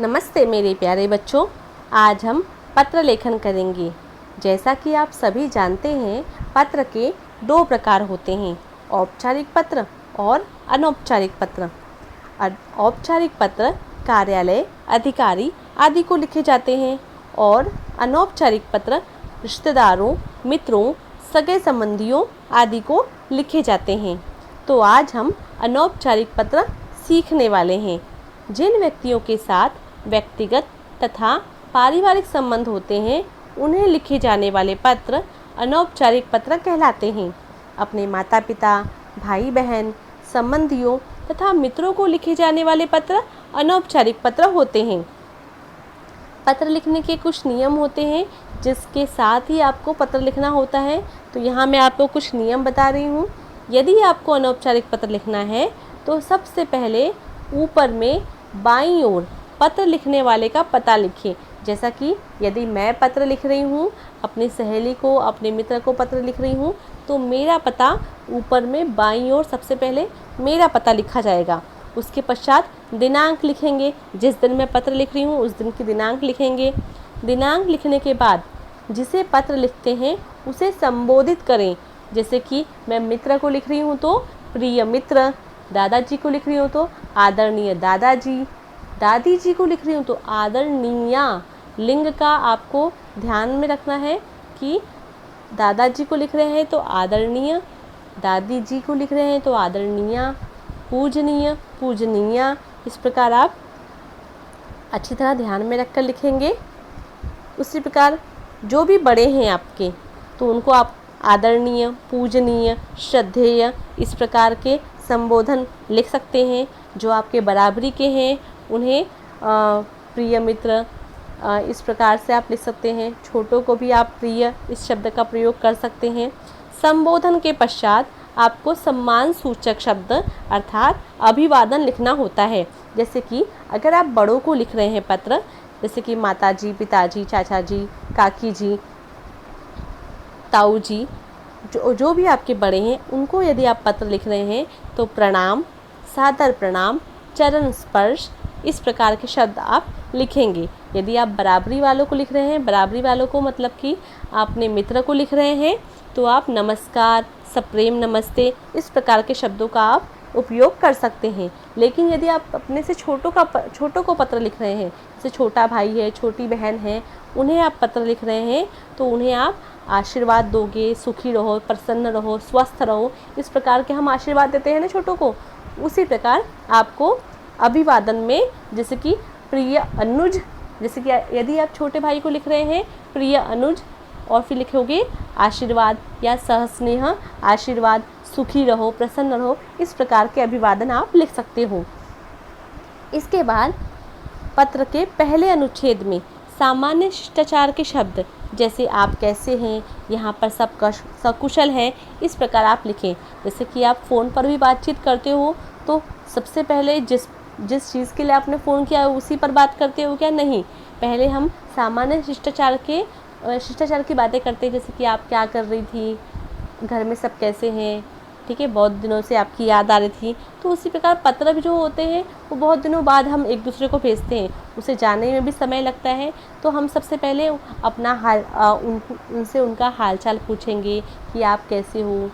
नमस्ते मेरे प्यारे बच्चों। आज हम पत्र लेखन करेंगे। जैसा कि आप सभी जानते हैं, पत्र के दो प्रकार होते हैं, औपचारिक पत्र और अनौपचारिक पत्र। औपचारिक पत्र कार्यालय, अधिकारी आदि को लिखे जाते हैं और अनौपचारिक पत्र रिश्तेदारों, मित्रों, सगे संबंधियों आदि को लिखे जाते हैं। तो आज हम अनौपचारिक पत्र सीखने वाले हैं। जिन व्यक्तियों के साथ व्यक्तिगत तथा पारिवारिक संबंध होते हैं, उन्हें लिखे जाने वाले पत्र अनौपचारिक पत्र कहलाते हैं। अपने माता पिता, भाई बहन, संबंधियों तथा मित्रों को लिखे जाने वाले पत्र अनौपचारिक पत्र होते हैं। पत्र लिखने के कुछ नियम होते हैं, जिसके साथ ही आपको पत्र लिखना होता है। तो यहाँ मैं आपको कुछ नियम बता रही हूँ। यदि आपको अनौपचारिक पत्र लिखना है तो सबसे पहले ऊपर में बाईं ओर पत्र लिखने वाले का पता लिखें। जैसा कि यदि मैं पत्र लिख रही हूँ, अपनी सहेली को, अपने मित्र को पत्र लिख रही हूँ, तो मेरा पता ऊपर में बाईं ओर सबसे पहले मेरा पता लिखा जाएगा। उसके पश्चात दिनांक लिखेंगे। जिस दिन मैं पत्र लिख रही हूँ उस दिन की दिनांक लिखेंगे। दिनांक लिखने के बाद जिसे पत्र लिखते हैं उसे संबोधित करें। जैसे कि मैं मित्र को लिख रही हूँ तो प्रिय मित्र, दादाजी को लिख रही हूँ तो आदरणीय दादाजी, दादी जी को लिख रही हूँ तो आदरणीया। लिंग का आपको ध्यान में रखना है कि दादाजी को लिख रहे हैं तो आदरणीय, दादी जी को लिख रहे हैं तो आदरणीया, पूजनीय, पूजनीया। इस प्रकार आप अच्छी तरह ध्यान में रखकर लिखेंगे। उसी प्रकार जो भी बड़े हैं आपके, तो उनको आप आदरणीय, पूजनीय, श्रद्धेय इस प्रकार के संबोधन लिख सकते हैं। जो आपके बराबरी के हैं उन्हें प्रिय मित्र इस प्रकार से आप लिख सकते हैं। छोटों को भी आप प्रिय इस शब्द का प्रयोग कर सकते हैं। संबोधन के पश्चात आपको सम्मान सूचक शब्द अर्थात अभिवादन लिखना होता है। जैसे कि अगर आप बड़ों को लिख रहे हैं पत्र, जैसे कि माताजी, पिताजी, चाचा जी, काकी जी, ताऊ जी, जो भी आपके बड़े हैं उनको यदि आप पत्र लिख रहे हैं तो प्रणाम, सादर प्रणाम, चरण स्पर्श इस प्रकार के शब्द आप लिखेंगे। यदि आप बराबरी वालों को लिख रहे हैं, बराबरी वालों को मतलब कि आपने मित्र को लिख रहे हैं, तो आप नमस्कार, सप्रेम नमस्ते इस प्रकार के शब्दों का आप उपयोग कर सकते हैं। लेकिन यदि आप अपने से छोटों को पत्र लिख रहे हैं, जैसे छोटा भाई है, छोटी बहन है, उन्हें आप पत्र लिख रहे हैं, तो उन्हें आप आशीर्वाद दोगे, सुखी रहो, प्रसन्न रहो, स्वस्थ रहो, इस प्रकार के हम आशीर्वाद देते हैं ना छोटों को। उसी प्रकार आपको अभिवादन में जैसे कि प्रिय अनुज, जैसे कि यदि आप छोटे भाई को लिख रहे हैं प्रिय अनुज, और फिर लिखोगे आशीर्वाद या सहस्नेह आशीर्वाद, सुखी रहो, प्रसन्न रहो, इस प्रकार के अभिवादन आप लिख सकते हो। इसके बाद पत्र के पहले अनुच्छेद में सामान्य शिष्टाचार के शब्द, जैसे आप कैसे हैं, यहाँ पर सब सकुशल है, इस प्रकार आप लिखें। जैसे कि आप फ़ोन पर भी बातचीत करते हो तो सबसे पहले जिस चीज़ के लिए आपने फ़ोन किया उसी पर बात करते हो क्या? नहीं, पहले हम सामान्य शिष्टाचार की बातें करते हैं। जैसे कि आप क्या कर रही थी, घर में सब कैसे हैं, ठीक है, बहुत दिनों से आपकी याद आ रही थी। तो उसी प्रकार पत्र भी जो होते हैं वो बहुत दिनों बाद हम एक दूसरे को भेजते हैं, उसे जानने में भी समय लगता है। तो हम सबसे पहले अपना उनसे उनका हालचाल पूछेंगे कि आप कैसे हो,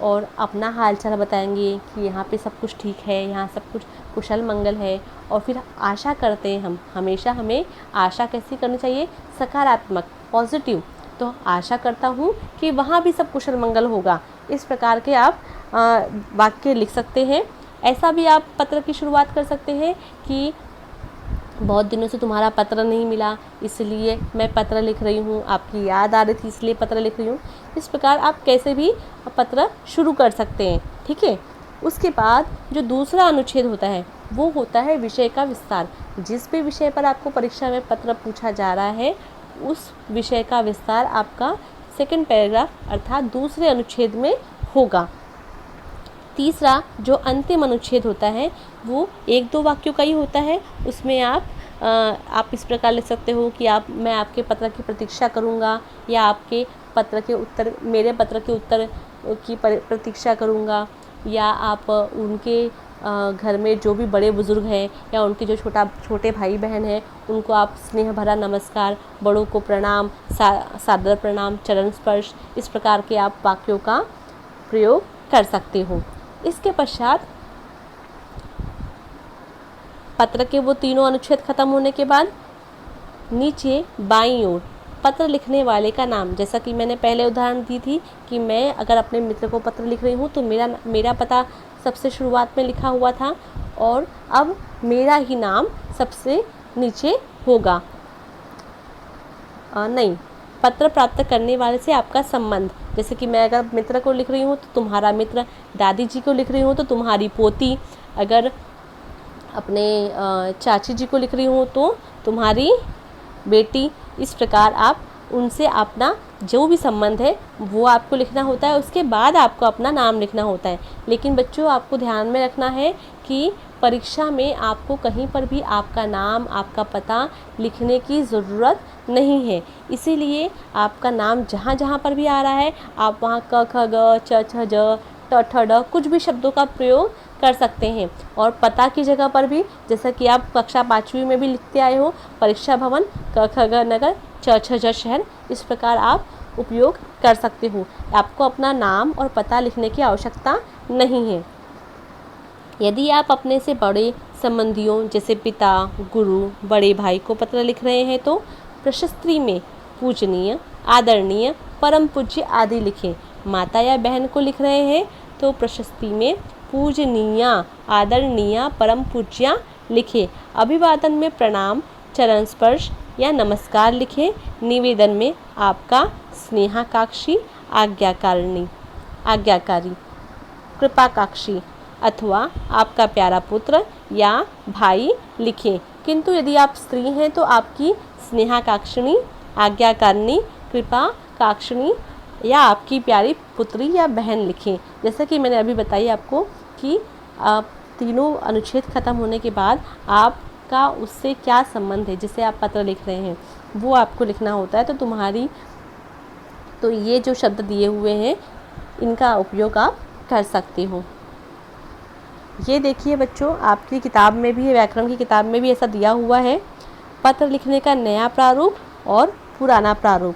और अपना हालचाल बताएंगे कि यहाँ पे सब कुछ ठीक है, यहाँ सब कुछ कुशल मंगल है। और फिर आशा करते हैं हम, हमेशा हमें आशा कैसी करनी चाहिए? सकारात्मक, पॉजिटिव। तो आशा करता हूँ कि वहाँ भी सब कुशल मंगल होगा। इस प्रकार के आप वाक्य लिख सकते हैं। ऐसा भी आप पत्र की शुरुआत कर सकते हैं कि बहुत दिनों से तुम्हारा पत्र नहीं मिला, इसलिए मैं पत्र लिख रही हूँ, आपकी याद आ रही थी इसलिए पत्र लिख रही हूँ। इस प्रकार आप कैसे भी पत्र शुरू कर सकते हैं, ठीक है। उसके बाद जो दूसरा अनुच्छेद होता है वो होता है विषय का विस्तार। जिस भी विषय पर आपको परीक्षा में पत्र पूछा जा रहा है उस विषय का विस्तार आपका सेकंड पैराग्राफ अर्थात दूसरे अनुच्छेद में होगा। तीसरा जो अंतिम अनुच्छेद होता है वो 1-2 वाक्यों का ही होता है। उसमें आप इस प्रकार लिख सकते हो कि मैं आपके पत्र की प्रतीक्षा करूँगा, या आपके पत्र के उत्तर, मेरे पत्र के उत्तर की प्रतीक्षा करूँगा, या आप उनके घर में जो भी बड़े बुज़ुर्ग हैं या उनके जो छोटे भाई बहन हैं उनको आप स्नेह भरा नमस्कार, बड़ों को प्रणाम, सादर प्रणाम, चरण स्पर्श, इस प्रकार के आप वाक्यों का प्रयोग कर सकते हो। इसके पश्चात पत्र के वो तीनों अनुच्छेद खत्म होने के बाद नीचे बाईं ओर पत्र लिखने वाले का नाम, जैसा कि मैंने पहले उदाहरण दी थी कि मैं अगर अपने मित्र को पत्र लिख रही हूँ तो मेरा पता सबसे शुरुआत में लिखा हुआ था और अब मेरा ही नाम सबसे नीचे होगा। नहीं, पत्र प्राप्त करने वाले से आपका संबंध, जैसे कि मैं अगर मित्र को लिख रही हूँ तो तुम्हारा मित्र, दादी जी को लिख रही हूँ तो तुम्हारी पोती, अगर अपने चाची जी को लिख रही हूँ तो तुम्हारी बेटी। इस प्रकार आप उनसे अपना जो भी संबंध है वो आपको लिखना होता है, उसके बाद आपको अपना नाम लिखना होता है। लेकिन बच्चों, आपको ध्यान में रखना है कि परीक्षा में आपको कहीं पर भी आपका नाम, आपका पता लिखने की ज़रूरत नहीं है। इसीलिए आपका नाम जहाँ जहाँ पर भी आ रहा है आप वहाँ क ख ग च छ ज ट ठ ड कुछ भी शब्दों का प्रयोग कर सकते हैं। और पता की जगह पर भी, जैसा कि आप कक्षा 5वीं में भी लिखते आए हो, परीक्षा भवन, क ख ग नगर, च छ ज शहर, इस प्रकार आप उपयोग कर सकते हो। आपको अपना नाम और पता लिखने की आवश्यकता नहीं है। यदि आप अपने से बड़े संबंधियों जैसे पिता, गुरु, बड़े भाई को पत्र लिख रहे हैं तो प्रशस्ति में पूजनीय, आदरणीय, परम पूज्य आदि लिखें। माता या बहन को लिख रहे हैं तो प्रशस्ति में पूजनीय, आदरणीय, परम पूज्य लिखें। अभिवादन में प्रणाम, चरण स्पर्श या नमस्कार लिखें। निवेदन में आपका स्नेहाकांक्षी, आज्ञाकारी, कृपाकांक्षी अथवा आपका प्यारा पुत्र या भाई लिखें। किंतु यदि आप स्त्री हैं तो आपकी स्नेहाकांक्षिणी, आज्ञाकारिणी, कृपाकांक्षिणी या आपकी प्यारी पुत्री या बहन लिखें। जैसा कि मैंने अभी बताई आपको कि तीनों अनुच्छेद खत्म होने के बाद आपका उससे क्या संबंध है जिसे आप पत्र लिख रहे हैं वो आपको लिखना होता है। तो ये जो शब्द दिए हुए हैं इनका उपयोग आप कर सकते हो। ये देखिए बच्चों, आपकी किताब में भी, व्याकरण की किताब में भी ऐसा दिया हुआ है, पत्र लिखने का नया प्रारूप और पुराना प्रारूप।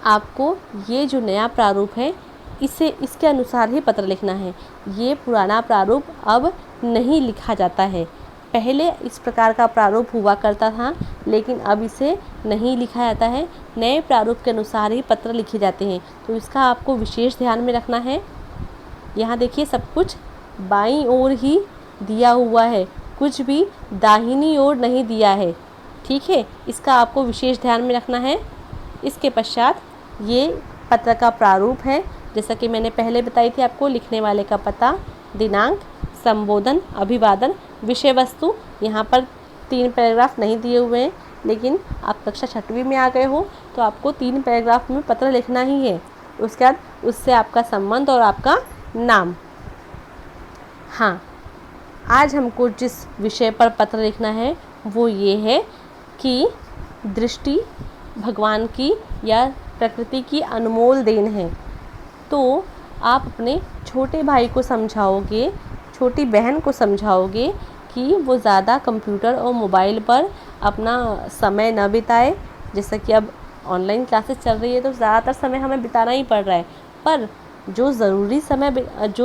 आपको ये जो नया प्रारूप है इसके अनुसार ही पत्र लिखना है। ये पुराना प्रारूप अब नहीं लिखा जाता है। पहले इस प्रकार का प्रारूप हुआ करता था लेकिन अब इसे नहीं लिखा जाता है। नए प्रारूप के अनुसार ही पत्र लिखे जाते हैं, तो इसका आपको विशेष ध्यान में रखना है। यहाँ देखिए, सब कुछ बाईं ओर ही दिया हुआ है, कुछ भी दाहिनी ओर नहीं दिया है। ठीक है, इसका आपको विशेष ध्यान में रखना है। इसके पश्चात ये पत्र का प्रारूप है, जैसा कि मैंने पहले बताई थी आपको, लिखने वाले का पता, दिनांक, संबोधन, अभिवादन, विषय वस्तु। यहाँ पर 3 पैराग्राफ नहीं दिए हुए हैं, लेकिन आप कक्षा 6वीं में आ गए हो तो आपको 3 पैराग्राफ में पत्र लिखना ही है। उसके बाद उससे आपका संबंध और आपका नाम। हाँ, आज हमको जिस विषय पर पत्र लिखना है वो ये है कि दृष्टि भगवान की या प्रकृति की अनमोल देन है। तो आप अपने छोटे भाई को समझाओगे, छोटी बहन को समझाओगे कि वो ज़्यादा कंप्यूटर और मोबाइल पर अपना समय न बिताए। जैसा कि अब ऑनलाइन क्लासेस चल रही है तो ज़्यादातर समय हमें बिताना ही पड़ रहा है, पर जो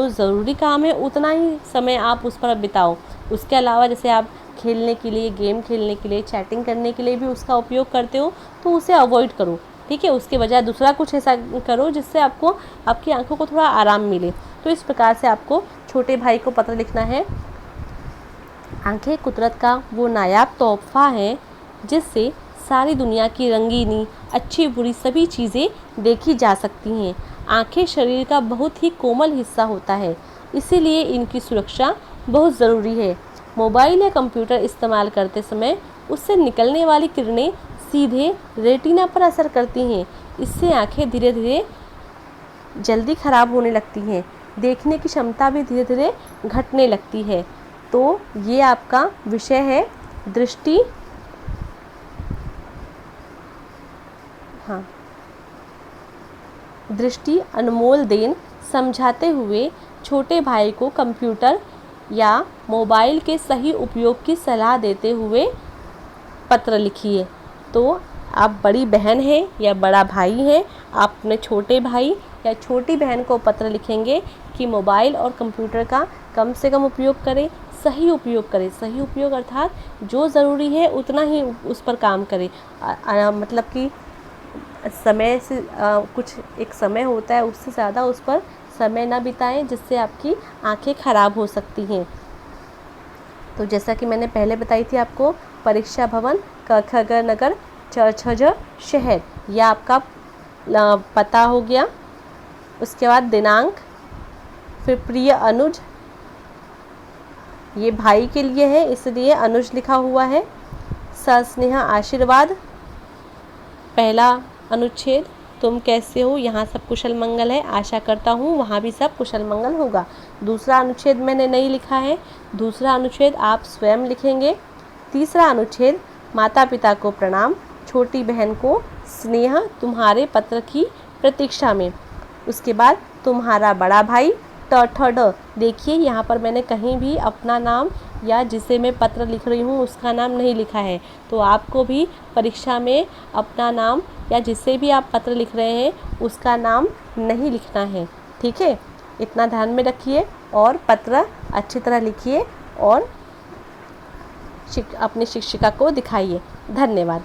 ज़रूरी काम है उतना ही समय आप उस पर बिताओ। उसके अलावा जैसे आप खेलने के लिए, गेम खेलने के लिए, चैटिंग करने के लिए भी उसका उपयोग करते हो तो उसे अवॉइड करो। ठीक है, उसके बजाय दूसरा कुछ ऐसा करो जिससे आपको, आपकी आंखों को थोड़ा आराम मिले। तो इस प्रकार से आपको छोटे भाई को पत्र लिखना है। आंखें कुदरत का वो नायाब तोहफा है जिससे सारी दुनिया की रंगीनी, अच्छी बुरी सभी चीज़ें देखी जा सकती हैं। आंखें शरीर का बहुत ही कोमल हिस्सा होता है, इसीलिए इनकी सुरक्षा बहुत ज़रूरी है। मोबाइल या कंप्यूटर इस्तेमाल करते समय उससे निकलने वाली किरणें सीधे रेटिना पर असर करती हैं। इससे आंखें धीरे धीरे जल्दी ख़राब होने लगती हैं, देखने की क्षमता भी धीरे धीरे घटने लगती है। तो ये आपका विषय है दृष्टि। हाँ, दृष्टि अनमोल देन समझाते हुए छोटे भाई को कंप्यूटर या मोबाइल के सही उपयोग की सलाह देते हुए पत्र लिखिए। तो आप बड़ी बहन हैं या बड़ा भाई हैं, आप अपने छोटे भाई या छोटी बहन को पत्र लिखेंगे कि मोबाइल और कंप्यूटर का कम से कम उपयोग करें, सही उपयोग करें। सही उपयोग अर्थात जो ज़रूरी है उतना ही उस पर काम करें। मतलब कि समय से कुछ एक समय होता है, उससे ज़्यादा उस पर समय ना बिताएं, जिससे आपकी आंखें ख़राब हो सकती हैं। तो जैसा कि मैंने पहले बताई थी आपको, परीक्षा भवन, क ख ग नगर, च छ ज शहर, यह आपका पता हो गया। उसके बाद दिनांक, फिर प्रिय अनुज, ये भाई के लिए है इसलिए अनुज लिखा हुआ है। सस्नेह आशीर्वाद, पहला अनुच्छेद, तुम कैसे हो, यहाँ सब कुशल मंगल है, आशा करता हूँ वहाँ भी सब कुशल मंगल होगा। दूसरा अनुच्छेद मैंने नहीं लिखा है, दूसरा अनुच्छेद आप स्वयं लिखेंगे। तीसरा अनुच्छेद, माता पिता को प्रणाम, छोटी बहन को स्नेह, तुम्हारे पत्र की प्रतीक्षा में। उसके बाद तुम्हारा बड़ा भाई, ट ठ ड। देखिए यहाँ पर मैंने कहीं भी अपना नाम या जिसे मैं पत्र लिख रही हूँ उसका नाम नहीं लिखा है। तो आपको भी परीक्षा में अपना नाम या जिसे भी आप पत्र लिख रहे हैं उसका नाम नहीं लिखना है, ठीक है। इतना ध्यान में रखिए और पत्र अच्छी तरह लिखिए और अपनी शिक्षिका को दिखाइए। धन्यवाद।